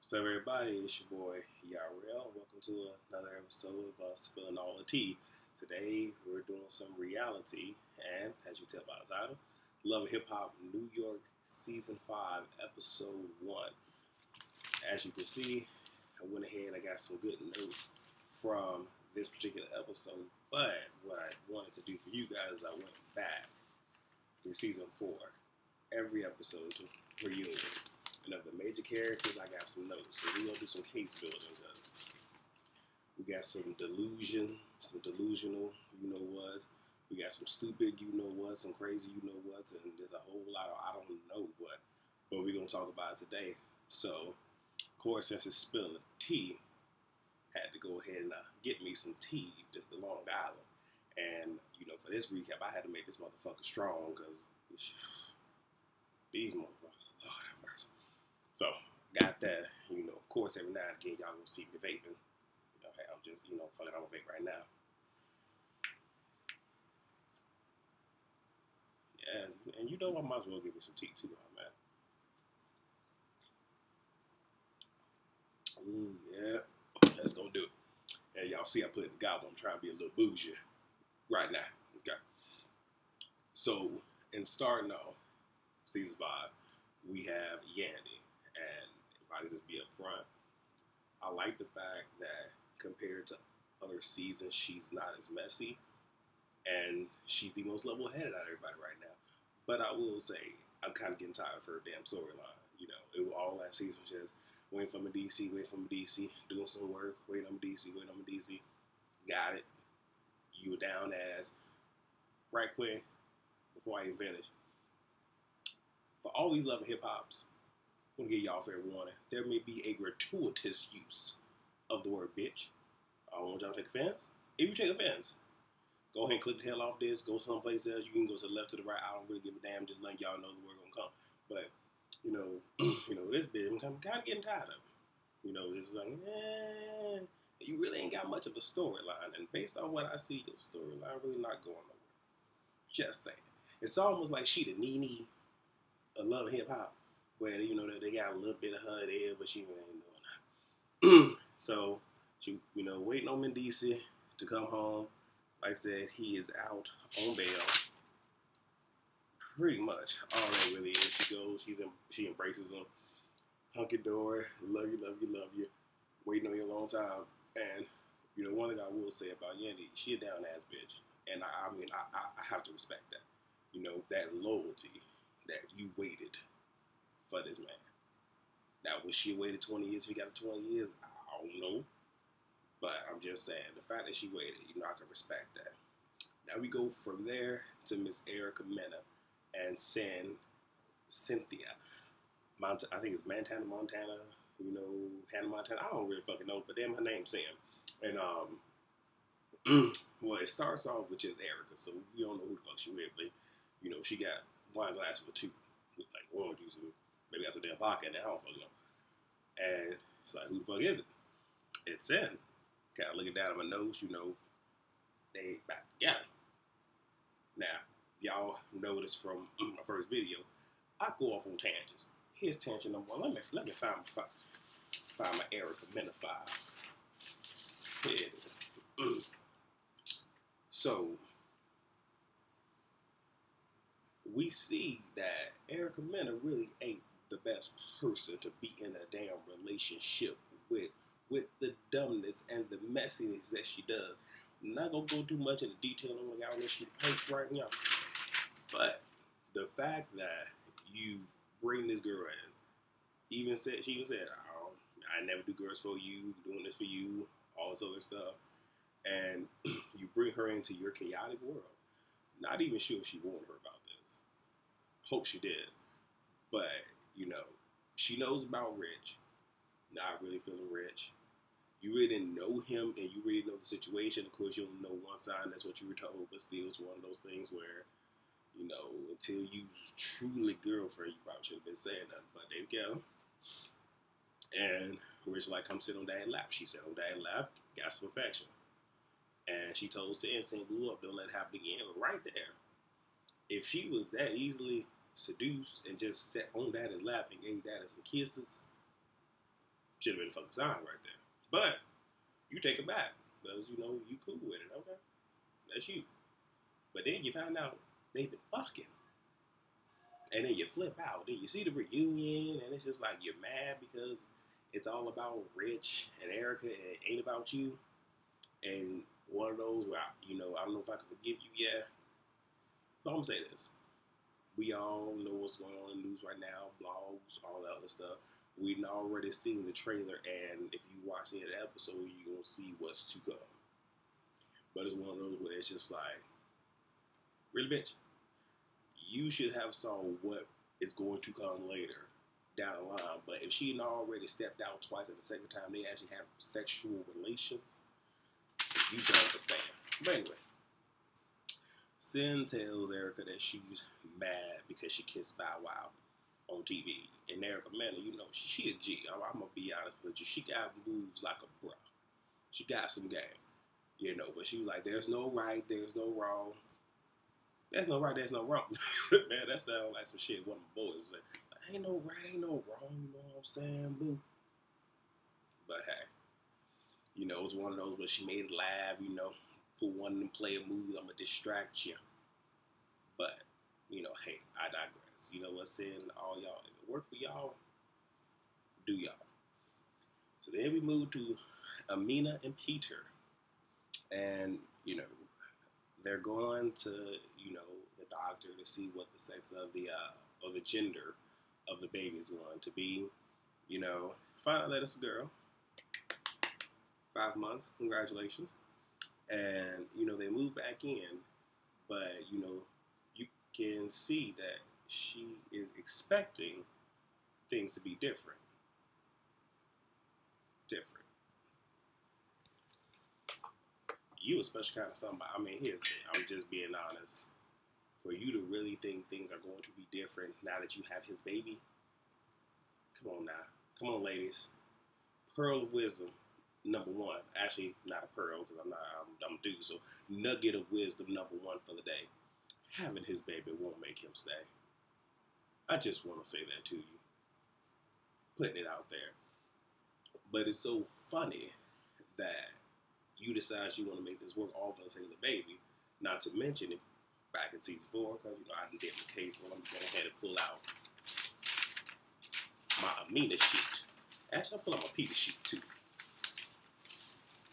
So everybody, it's your boy Yarel. Welcome to another episode of Spilling All the Tea. Today we're doing some reality, and as you tell by the title, Love and Hip Hop New York Season 5, Episode 1. As you can see, I went ahead and I got some good notes from this particular episode, but what I wanted to do for you guys is I went back to Season 4, every episode for you. And of the major characters, I got some notes. So we're going to do some case building because we got some delusion, some delusional you-know-whats. We got some stupid you-know-whats, some crazy you-know-whats, and there's a whole lot of I don't know what. But we're going to talk about it today. So, of course, since it's spilling tea, had to go ahead and get me some tea, just the Long Island. And, for this recap, I had to make this motherfucker strong because these motherfuckers, Lord have mercy. So, got that, of course, every now and again, y'all gonna see me vaping. Hey, I'm just, fucking, I'm gonna vape right now. Yeah, and I might as well give me some tea too, man. Ooh, yeah, that's gonna do it. And y'all see I put in the gobble, I'm trying to be a little bougie right now, okay? So, in starting off, Season 5, we have Yandy, and if I could just be up front, I like the fact that compared to other seasons, she's not as messy, and she's the most level-headed out of everybody right now. But I will say, I'm kind of getting tired of her damn storyline. It was all last season just waiting for my DC, doing some work, waiting on my DC. Got it. You were down as right quick before I even finished. For all these Love and Hip Hops, I'm going to give y'all a fair warning. There may be a gratuitous use of the word bitch. I don't want y'all to take offense. If you take offense, go ahead and click the hell off this. Go someplace else. You can go to the left, to the right. I don't really give a damn. Just letting y'all know the word going to come. But, this bitch, I'm kind of getting tired of it. It's like, you really ain't got much of a storyline. And based on what I see, your storyline really not going nowhere. Just saying. It's almost like she the Nene of Love and Hip Hop. Where, they got a little bit of her there, but she ain't doing that. So, she, waiting on Mendici to come home. Like I said, he is out on bail. Pretty much all that really is. She goes, she embraces him. Hunky-dory, love you. Waiting on you a long time. And, one thing I will say about Yandy, she a down-ass bitch. And I have to respect that. That loyalty that you waited for this man. Now, would she have waited 20 years if he got 20 years? I don't know. But I'm just saying, the fact that she waited, I can respect that. Now we go from there to Miss Erica Mena and Cynthia. I think it's Montana, Hannah Montana. I don't really fucking know, but damn, her name's Sam. And, well, it starts off with just Erica, so we don't know who the fuck she with, but, she got wine glass with two, with like orange juice and maybe got some damn vodka in there, I don't fucking know. And it's like, who the fuck is it? It's Sin. Kind of looking down at my nose, they back together. Now, y'all noticed from my first video, I go off on tangents. Here's tangent number one. Let me find my Erica Mena file. Here it is. So, we see that Erica Mena really ain't the best person to be in a damn relationship with the dumbness and the messiness that she does. I'm not going to go too much into detail on what y'all she paint right now. But the fact that you bring this girl in, she even said, I never do girls for you, I'm doing this for you, all this other stuff. And you bring her into your chaotic world. Not even sure if she warned her about this. Hope she did. But, she knows about Rich. Not really feeling Rich. You really didn't know him and you really know the situation. Of course, you don't know one side, that's what you were told, but still it's one of those things where, until you truly girlfriend, you probably shouldn't have been saying nothing, but there you go. And Rich like, come sit on Dad's lap. She sat on Dad's lap, got some affection. And she told Sin blew up, don't let it happen again. Right there. If she was that easily seduced and just sat on Daddy's lap and gave Daddy some kisses, Should have been a fucking sign right there. But you take it back because you know you cool with it. Okay, that's you. But then you find out they've been fucking, and then you flip out. Then you see the reunion, and it's just like you're mad because it's all about Rich and Erica, and it ain't about you. And one of those where I don't know if I can forgive you yet. So I'm gonna say this: we all know what's going on in the news right now, blogs, all that other stuff. We've already seen the trailer, and if you watch the episode, you're gonna see what's to come. But it's one of those where it's just like, really, bitch, you should have saw what is going to come later down the line. But if she had already stepped out twice at the second time they actually have sexual relations, you don't understand. But anyway, Sin tells Erica that she's mad because she kissed Bow Wow on TV. And Erica, man, you know, she a G. I'm going to be honest with you. She got moves like a bruh. She got some game, you know. But she was like, there's no right, there's no wrong. There's no right, there's no wrong. Man, that sounds like some shit one of my boys said. Ain't no right, ain't no wrong, you know what I'm saying, boo? But hey, you know, it was one of those where she made it laugh, you know, put one of them player moves, I'm going to distract you. But, you know, hey, I digress. You know what's saying? All y'all, if it worked for y'all, do y'all. So then we move to Amina and Peter. And, you know, they're going to, you know, the doctor to see what the sex of the gender of the baby is going to be. You know, find out that it's a girl. 5 months, congratulations. And, you know, they move back in, but, you know, you can see that she is expecting things to be different. You a special kind of somebody. I mean, here's the thing. I'm just being honest. For you to really think things are going to be different now that you have his baby, come on now. Come on, ladies. Pearl of wisdom, number one. Actually, not a pearl because I'm a dude. So, nugget of wisdom, number one for the day. Having his baby won't make him stay. I just want to say that to you. Putting it out there. But it's so funny that you decide you want to make this work all for the sake of the baby. Not to mention, if back in season 4, because, you know, I can get the case, so I'm going to go ahead and pull out my Amina sheet. Actually, I'll pull out my Peter sheet, too.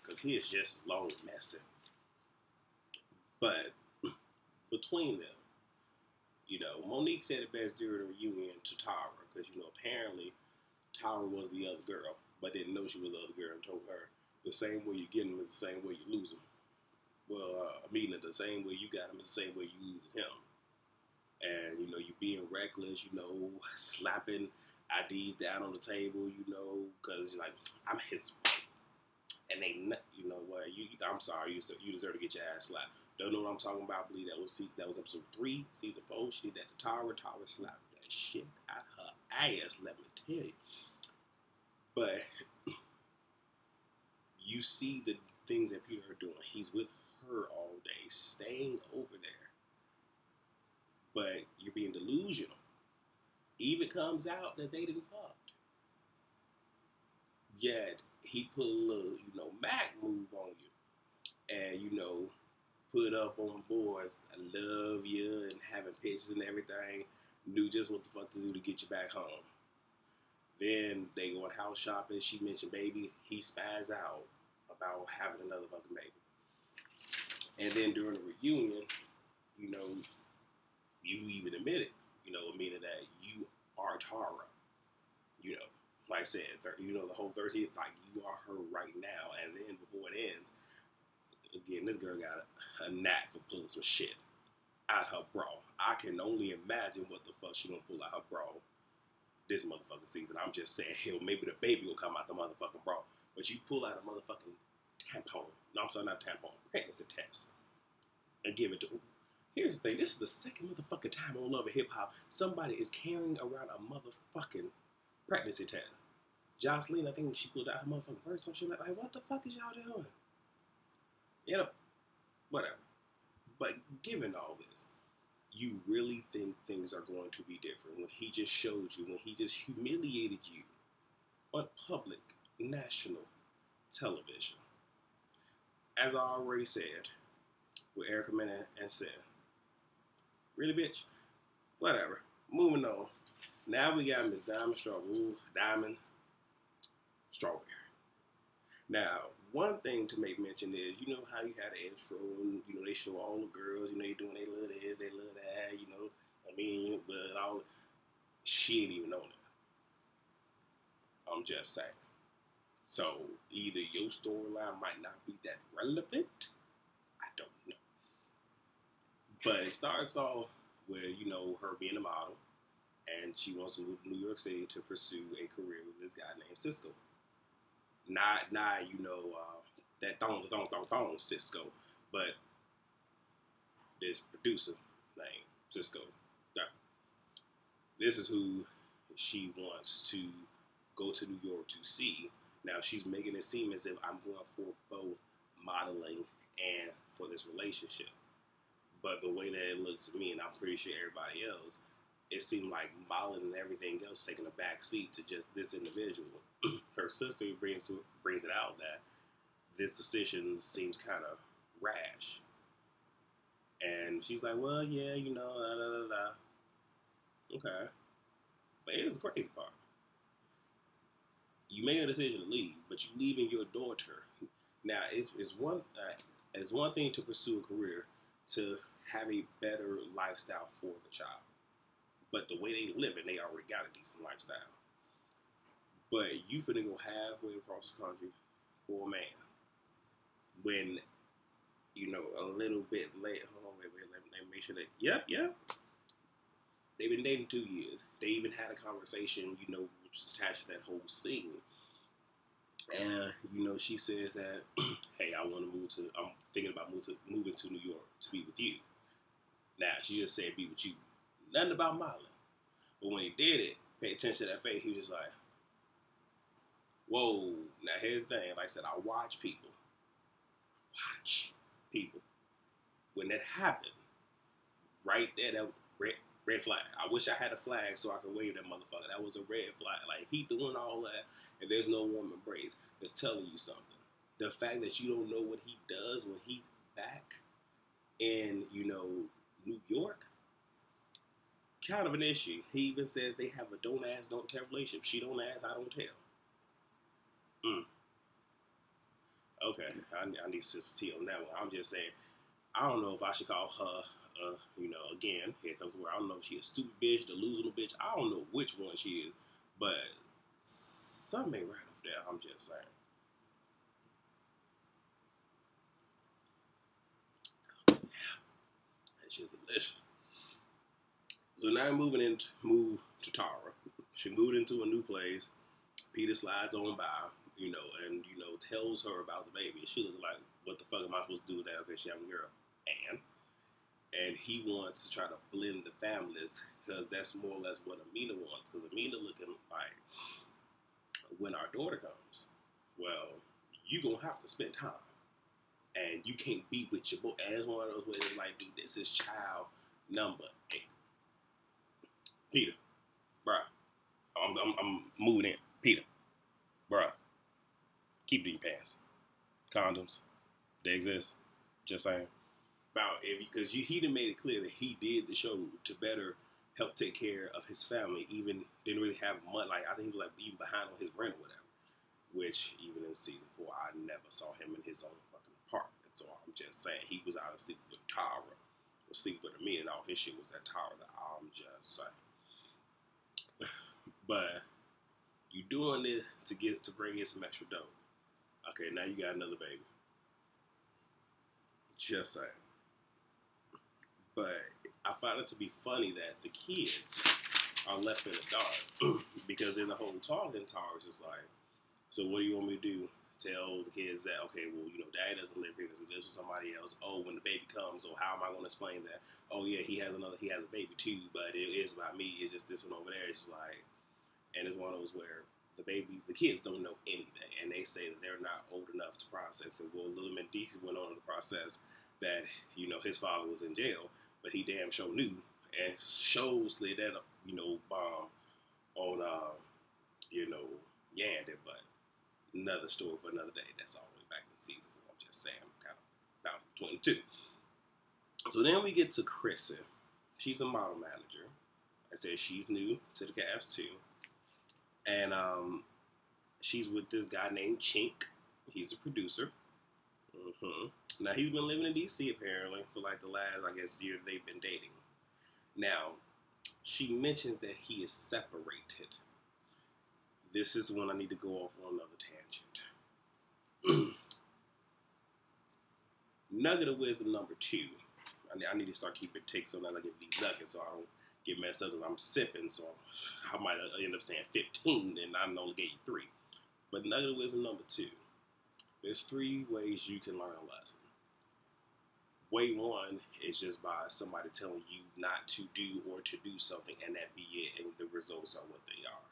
Because he is just long and messy. But between them, you know, Monique said it best during the reunion to Tara. Because, you know, apparently Tara was the other girl, but didn't know she was the other girl and told her, the same way you get him is the same way you lose him. Well, Amina, the same way you got him is the same way you lose him. And, you know, you being reckless, you know, slapping IDs down on the table, you know, because you're like, I'm his wife. And they, you know what, I'm sorry, you deserve to get your ass slapped. Don't know what I'm talking about. I believe that was episode 3, season 4. She did that to Tara. Tara slapped that shit out her ass, let me tell you. But you see the things that Peter are doing. He's with her all day, staying over there. But you're being delusional. Even comes out that they didn't fuck. Yet he put a little, you know, Mac move on you. And, you know, put up on boards, I love you, and having pictures and everything. Knew just what the fuck to do to get you back home. Then they go house shopping. She mentioned baby. He spaz out about having another fucking baby. And then during the reunion, you know, you even admit it, you know, meaning that you are Tara. You know, like I said, you know, the whole 30th, like you are her right now. And then before it ends, again, this girl got a knack for pulling some shit out her bra. I can only imagine what the fuck she gonna pull out her bra this motherfucking season. I'm just saying, hell, maybe the baby will come out the motherfucking bra. But you pull out a motherfucking tampon. No, I'm sorry, not tampon. Pregnancy test. And give it to her. Here's the thing. This is the second motherfucking time on Love and Hip Hop somebody is carrying around a motherfucking pregnancy test. Jocelyn, I think she pulled out her motherfucking purse. Some shit like, what the fuck is y'all doing? You know, whatever. But given all this, you really think things are going to be different when he just showed you, when he just humiliated you on public national television. As I already said, with Erica Mena and said, really, bitch? Whatever. Moving on. Now we got Miss Diamond Strawberry. Ooh, Diamond Strawberry. Now, one thing to make mention is, you know how you had an intro and, you know, they show all the girls, you know, they doing they love this, they love that, you know, I mean, but all, she ain't even on it. I'm just saying. So, either your storyline might not be that relevant, I don't know. But it starts off with, you know, her being a model, and she wants to move to New York City to pursue a career with this guy named Cisco. Not you know, that thong Cisco, but this producer named Cisco. Yeah. This is who she wants to go to New York to see. Now she's making it seem as if I'm going for both modeling and for this relationship. But the way that it looks to me, and I'm pretty sure everybody else, it seemed like modeling and everything else taking a back seat to just this individual. Her sister brings it out that this decision seems kind of rash. And she's like, well, yeah, you know, da da da da. Okay. But here's the crazy part. You made a decision to leave, but you're leaving your daughter. Now, it's one thing to pursue a career, to have a better lifestyle for the child. But the way they live it, they already got a decent lifestyle. But you finna go halfway across the country for a man. When, you know, a little bit late, hold on, wait, let me make sure that, yep. They've been dating 2 years. They even had a conversation, you know, which is attached to that whole scene. And, you know, she says that, hey, I'm thinking about moving to New York to be with you. Now, she just said be with you. Nothing about modeling. But when he did it, pay attention to that face, he was just like, whoa. Now, here's the thing. Like I said, I watch people. When that happened, right there, that red flag. I wish I had a flag so I could wave that motherfucker. That was a red flag. Like, if he doing all that and there's no warm embrace, that's telling you something. The fact that you don't know what he does when he's back in, you know, New York, kind of an issue. He even says they have a don't ask, don't tell relationship. She don't ask, I don't tell. Okay, I need some tea on that one. I'm just saying, I don't know if I should call her, you know, again, here comes where I don't know if she a stupid bitch, delusional bitch. I don't know which one she is, but something ain't right up there. I'm just saying. It's just delicious. So now move to Tara. She moved into a new place. Peter slides on by, you know, and, you know, tells her about the baby. She looks like, what the fuck am I supposed to do with that? Okay, she having a girl. And he wants to try to blend the families, because that's more or less what Amina wants. Because Amina looking like, when our daughter comes, well, you going to have to spend time. And you can't be with your boy. And it's one of those ways like, dude, this is child number 8. Peter, bruh, I'm moving in. Peter, bruh, keep it in your pants. Condoms, they exist. Just saying. About because he done made it clear that he did the show to better help take care of his family. Even didn't really have much. Like, I think he was like even behind on his rent or whatever. Which even in season 4, I never saw him in his own fucking apartment. So I'm just saying he was out sleeping with Tara, or sleeping with me, and all his shit was at Tara. I'm just saying. But you doing this to bring in some extra dough. Okay, now you got another baby. Just saying. But I find it to be funny that the kids are left in the dark because in the whole talking, Tara's just like, so what do you want me to do? Tell the kids that, okay, well, you know, Dad doesn't live here because he lives with somebody else. Oh, when the baby comes, so how am I going to explain that? Oh, yeah, he has a baby too, but it is about me. It's just this one over there. It's just like, and it's one of those where the kids don't know anything, and they say that they're not old enough to process it. Well, Little Medici went on to process that, you know, his father was in jail, but he damn sure knew, and slid that, you know, bomb on, you know, Yandit, but another story for another day. That's all the way back in season 4. I'm just saying, I'm kind of bouncing between the two. So then we get to Chrissy. She's a model manager. I said she's new to the cast too. And she's with this guy named Chink. He's a producer. Now, he's been living in D.C. apparently for like the last, I guess, year they've been dating. Now, she mentions that he is separated. This is when I need to go off on another tangent. Nugget of wisdom number 2. I need to start keeping takes on that. I give these nuggets so I don't get messed up because I'm sipping. So I might end up saying 15 and I only gave you 3. But nugget of wisdom number 2. There's 3 ways you can learn a lesson. Way 1 is just by somebody telling you not to do or to do something and that be it, and the results are what they are.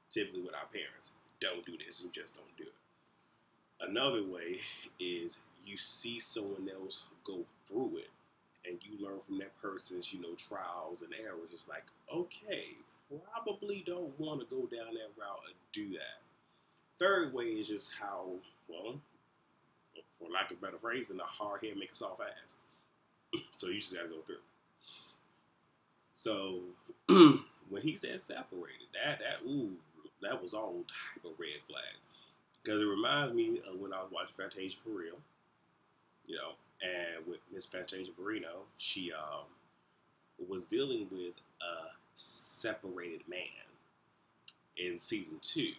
Typically with our parents, don't do this, you just don't do it. Another way is you see someone else go through it and you learn from that person's, trials and errors. It's like, okay, probably don't want to go down that route and do that. Third way is just how, well, for lack of a better phrase, a hard head make a soft ass. So you just gotta go through. So when he said separated, that was all type of red flags. Because it reminds me of when I was watching Fantasia for Real, and with Miss Fantasia Barrino, she was dealing with a separated man in season 2.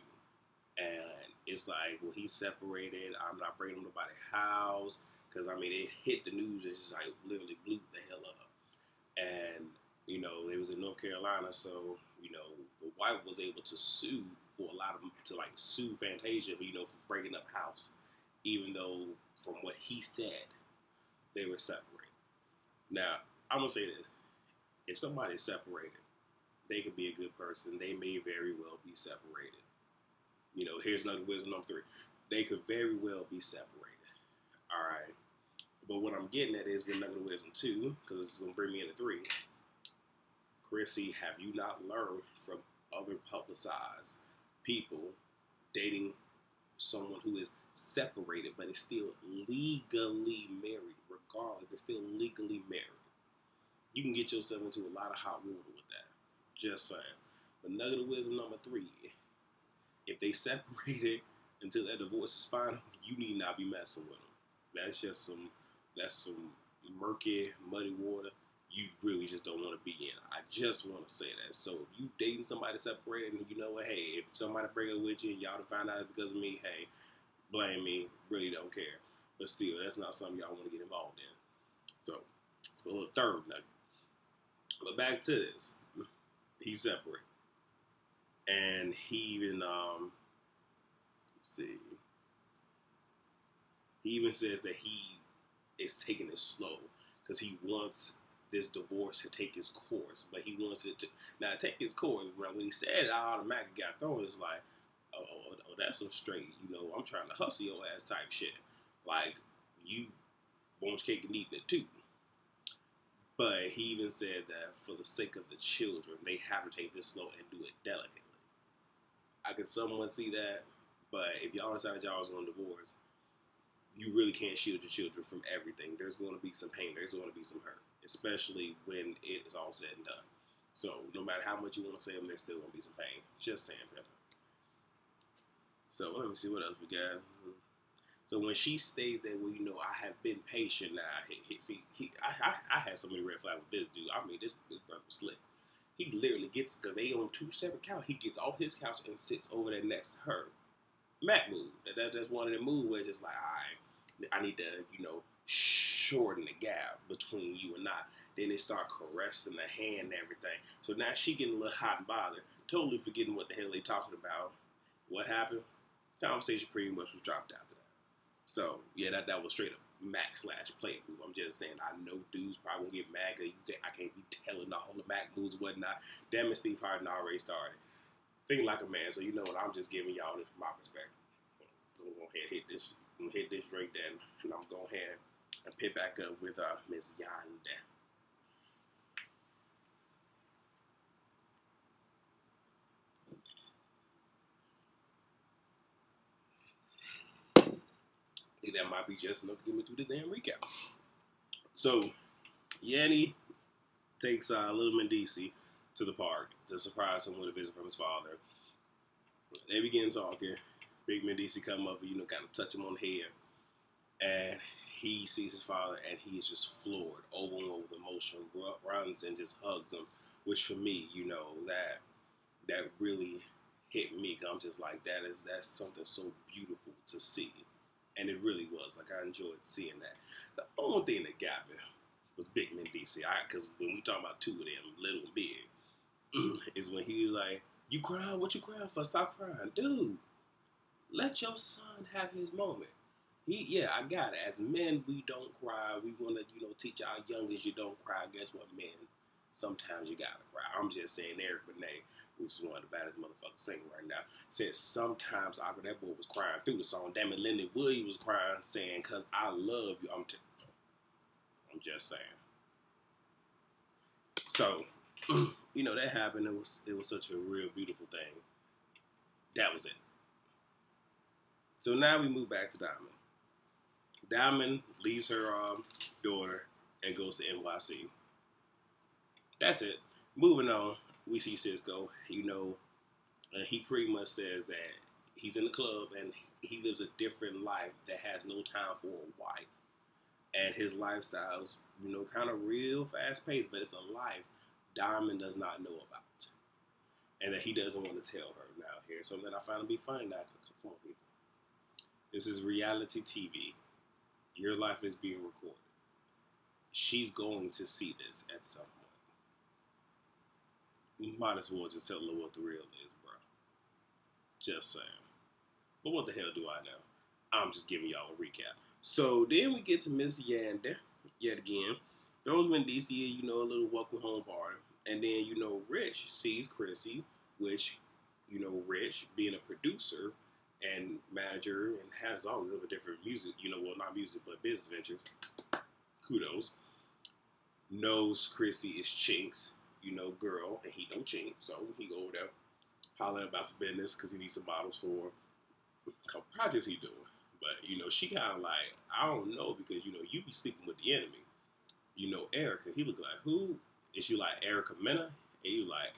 And it's like, well, he's separated. I'm not bringing him to nobody's house. Because, it hit the news. It's just like literally blew the hell up. And, it was in North Carolina. So, the wife was able to sue for sue Fantasia, for breaking up house. Even though, from what he said, they were separated. Now, I'm going to say this. If somebody's separated, they could be a good person. They may very well be separated. Here's another wisdom number 3. They could very well be separated. All right. But what I'm getting at is with another wisdom 2, because this is going to bring me into 3. Chrissy, have you not learned from other publicized people dating someone who is separated but is still legally married? Regardless, they're still legally married. You can get yourself into a lot of hot water with that. Just saying. But nugget of wisdom number 3. If they separated until that divorce is final, you need not be messing with them. That's some murky, muddy water you really just don't want to be in. I just want to say that. So if you dating somebody separated and you know what, hey, if somebody break up with you and y'all to find out because of me, hey, blame me, really don't care. But still, that's not something y'all want to get involved in. So it's a little third nugget. But back to this. He's separate. And he even, he even says that he is taking it slow because he wants this divorce to take its course, but he wants it to now take its course. When he said it, I automatically got thrown. It's like, oh, that's some straight, I'm trying to hustle your ass type shit. Like, you want your cake and eat it too. But he even said that for the sake of the children, they have to take this slow and do it delicately. I could somewhat see that, but if y'all decided y'all was going to divorce, you really can't shield your children from everything. There's going to be some pain. There's going to be some hurt, especially when it is all said and done. So no matter how much you want to say them, there's still going to be some pain. Just saying, Pepper. So let me see what else we got. So when she states that, well, I have been patient now. I had so many red flags with this dude. This brother was slick. He literally gets, because they on 2 separate couches, he gets off his couch and sits over there next to her. Mac move. That's one of the moves where it's just like, all right, I need to, shorten the gap between you and I. Then they start caressing the hand and everything. So now she getting a little hot and bothered, totally forgetting what the hell they talking about. What happened? Conversation pretty much was dropped after that. So, yeah, that was straight up Mac/play move. I'm just saying, I know dudes probably won't get mad because I can't be telling all the Mac moves and whatnot. Damn it, Steve Harden already started. Think like a man, so you know what, I'm just giving y'all this from my perspective. I'm going to hit this drink then, and I'm going ahead and pick back up with Miss Yonda. that might be just enough to get me through this damn recap. So, Yanni takes little Mendici to the park to surprise him with a visit from his father. They begin talking. Big Mendici come up and, kind of touch him on the head. And he sees his father, and he's just floored, overwhelmed with emotion, runs and just hugs him, which for me, that really hit me. Cause I'm just like, that's something so beautiful to see. And it really was. Like, I enjoyed seeing that. The only thing that got me was Big Mendici. Because when we talk about two of them, little and big, is when he was like, you crying? What you crying for? Stop crying. Dude, let your son have his moment. I got it. As men, we don't cry. We want to, teach our youngest you don't cry. Guess what, men? Sometimes you gotta cry. I'm just saying, Eric Benet, which is one of the baddest motherfuckers singing right now, said sometimes that boy was crying through the song. Damn it, Lenny Williams was crying, saying, "Cause I love you." I'm just saying. So, that happened. It was such a real beautiful thing. That was it. So now we move back to Diamond. Diamond leaves her daughter and goes to NYC. That's it. Moving on, we see Cisco, and he pretty much says that he's in the club and he lives a different life that has no time for a wife. And his lifestyle's, kind of real fast-paced, but it's a life Diamond does not know about. And that he doesn't want to tell her. Now, here's something I find to be funny now. Come on, people. This is reality TV. Your life is being recorded. She's going to see this at some point. You might as well just tell her what the real is, bro. Just saying. But what the hell do I know? I'm just giving y'all a recap. So then we get to Miss Yander, yet again. Throws Mendici, a little welcome home party. And then, Rich sees Chrissy, which, Rich, being a producer and manager and has all these other different music, well, not music, but business ventures. Kudos. Knows Chrissy is Chinks, girl, and he know Chink, so he go over there, holler about some business because he needs some models for a couple projects he doing. But, she kind of like, I don't know, because, you be sleeping with the enemy. Erica, he looked like, who? Is she like Erica Mena? And he was like,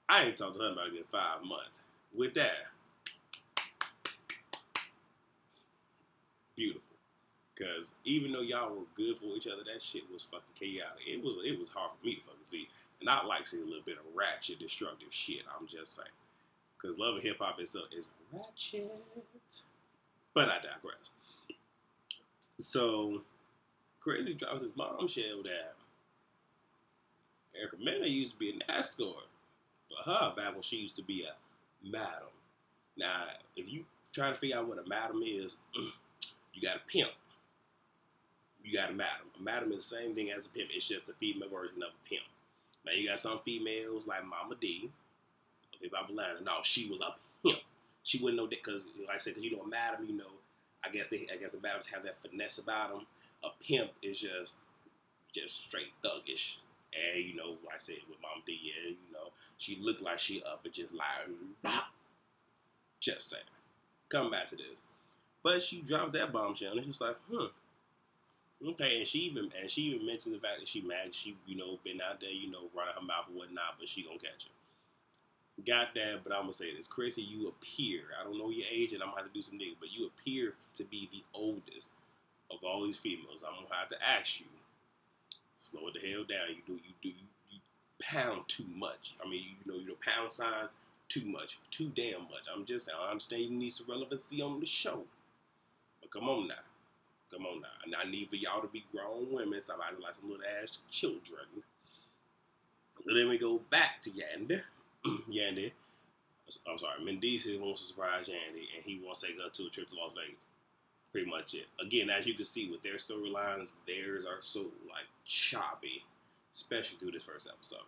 I ain't talked to her in about a good 5 months. With that, beautiful. Because even though y'all were good for each other, that shit was fucking chaotic. It was hard for me to fucking see. And I like seeing a little bit of ratchet, destructive shit. I'm just saying. Because Love and Hip Hop itself is ratchet. But I digress. So, Crazy drops his bombshell that Erica Mena used to be an escort for her back when she used to be a madam. Now, if you try to figure out what a madam is, you got a pimp. You got a madam. A madam is the same thing as a pimp. It's just a female version of a pimp. Now, you got some females like Mama D, Hip Hop Atlanta. No, she was a pimp. She wouldn't know that because, like I said, because a madam, I guess the madams have that finesse about them. A pimp is just straight thuggish. And, like I said, with Mama D, she looked like she up and just like, bah! Just saying. Come back to this. But she drops that bombshell, and it's just like, okay. And she even mentioned the fact that she mad. She, been out there, running her mouth and whatnot, but she gonna catch her. Got that, but I'm gonna say this. Chrissy, you appear, I don't know your age, and I'm gonna have to do some digging, but you appear to be the oldest of all these females. I'm gonna have to ask you, slow it the hell down. You pound too much. I mean, you pound sign too much, too damn much. I'm just saying, I understand you need some relevancy on the show. But come on now. And I need for y'all to be grown women. Somebody like some little ass children. So then we go back to Yandy. Mendici wants to surprise Yandy, and he wants to take her to a trip to Las Vegas. Pretty much it. Again, as you can see with their storylines, theirs are so like choppy, especially through this first episode.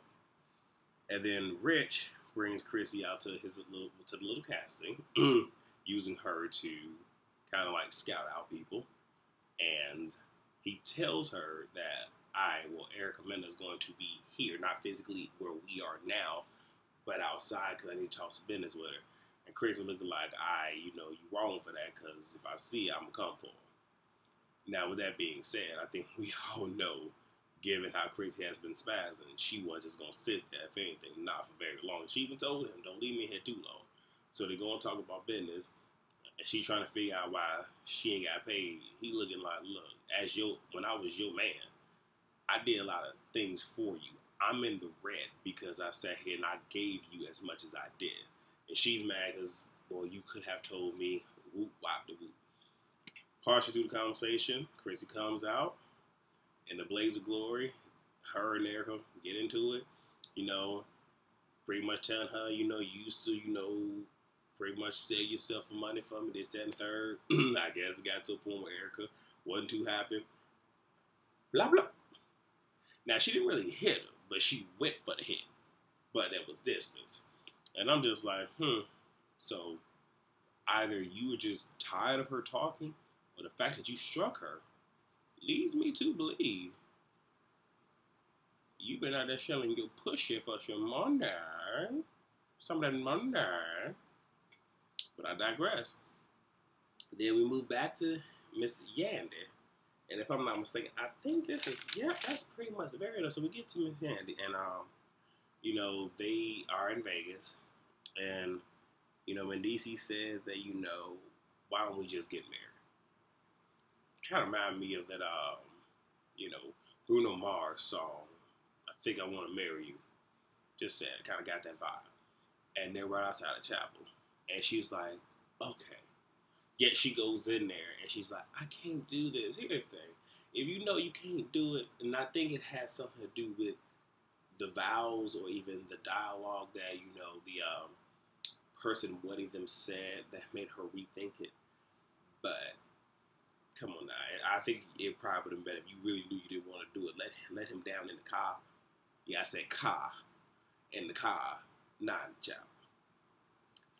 And then Rich brings Chrissy out to the little casting, using her to kind of like scout out people. And he tells her that Erica Mena is going to be here, not physically where we are now, but outside because I need to talk some business with her. And Chrissy looking like, you wrong for that because if I see her, I'm going to come for her. Now, with that being said, I think we all know, given how crazy has been spazzing, she wasn't just gonna sit there, if anything, not for very long. She even told him, "Don't leave me here too long." So they go and talk about business, and she's trying to figure out why she ain't got paid. He looking like, look, when I was your man, I did a lot of things for you. I'm in the red because I sat here and I gave you as much as I did. And she's mad because, well, you could have told me, whoop, wop, de whoop. Partially through the conversation, Chrissy comes out in the blaze of glory. Her and Erica get into it, pretty much telling her, you used to, pretty much sell yourself for money for me, this, that, and third. I guess it got to a point where Erica wasn't too happy. Blah, blah. Now, she didn't really hit her, but she went for the hit. But that was distance. And I'm just like, So, either you were just tired of her talking, or the fact that you struck her leads me to believe you've been out there shelling your pussy for some money. Some of that money. But I digress. Then we move back to Miss Yandy. And if I'm not mistaken, I think this is, that's pretty much the very end. So we get to Miss Yandy. And, they are in Vegas. And, when DC says that, why don't we just get married? Kind of remind me of that, Bruno Mars song, I Think I Want to Marry You. Just said, kind of got that vibe. And they're right outside the chapel. And she was like, okay. Yet she goes in there and she's like, I can't do this. Here's the thing. If you know you can't do it, and I think it has something to do with the vows or even the dialogue that, the person wedding them said that made her rethink it. But come on now. I think it probably would have been better if you really knew you didn't want to do it. Let him down in the car. Yeah, I said car. In the car, not in the chapel.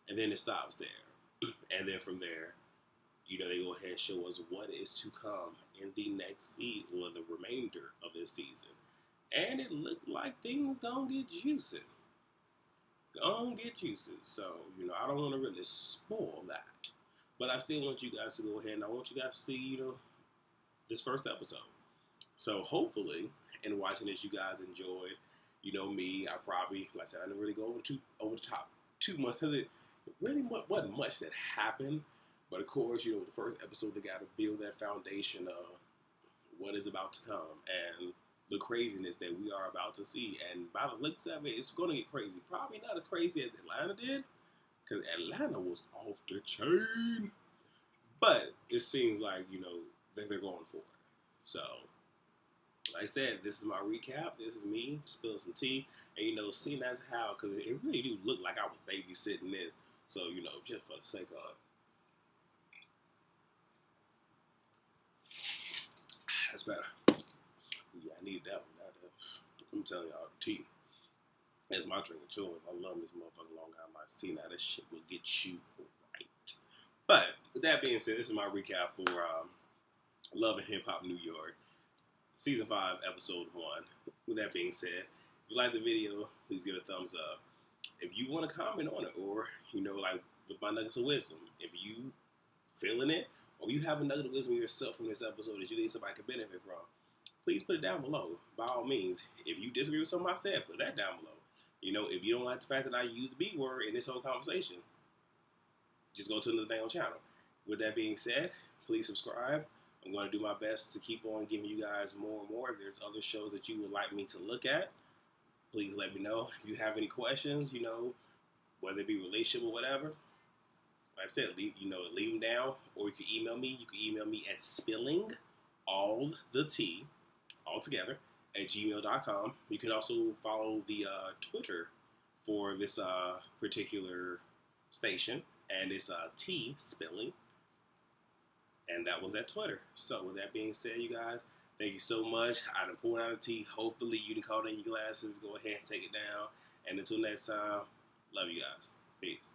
And then it stops there. And then from there, they go ahead and show us what is to come in the next season, or the remainder of this season. And it looked like things gonna get juicy. So, I don't want to really spoil that. But I still want you guys to go ahead and I want you guys to see, this first episode. So hopefully, in watching this, you guys enjoyed. Me, I probably, like I said, I didn't really go over the top too much because it really wasn't much that happened. But of course, the first episode, they got to build that foundation of what is about to come and the craziness that we are about to see. And by the looks of it, it's going to get crazy. Probably not as crazy as Atlanta did, because Atlanta was off the chain. But it seems like, that they're going for it. So, like I said, this is my recap. This is me spilling some tea. And, seeing as how, because it really do look like I was babysitting this. So, just for the sake of it. That's better. Yeah, I need that one. I'm telling y'all, tea. That's my drink of choice. I love this motherfucking Long Island iced tea. Now, this shit will get you right. But, with that being said, this is my recap for Love and Hip Hop New York, Season 5, Episode 1. With that being said, if you like the video, please give it a thumbs up. If you want to comment on it, or, like with my nuggets of wisdom, if you feeling it, or you have a nugget of wisdom yourself from this episode that you think somebody could benefit from, please put it down below. By all means, if you disagree with something I said, put that down below. If you don't like the fact that I used the B word in this whole conversation, just go to another damn channel. With that being said, please subscribe. I'm going to do my best to keep on giving you guys more and more. If there's other shows that you would like me to look at, please let me know. If you have any questions, whether it be relationship or whatever, like I said, leave them down, or you can email me. You can email me at spillingallthetea, all together, at gmail.com. You can also follow the Twitter for this particular station, and it's tea spilling, and that one's at Twitter. So with that being said, you guys, thank you so much. I done poured out a tea. Hopefully you done caught it in your glasses. Go ahead and take it down. And until next time, love you guys. Peace.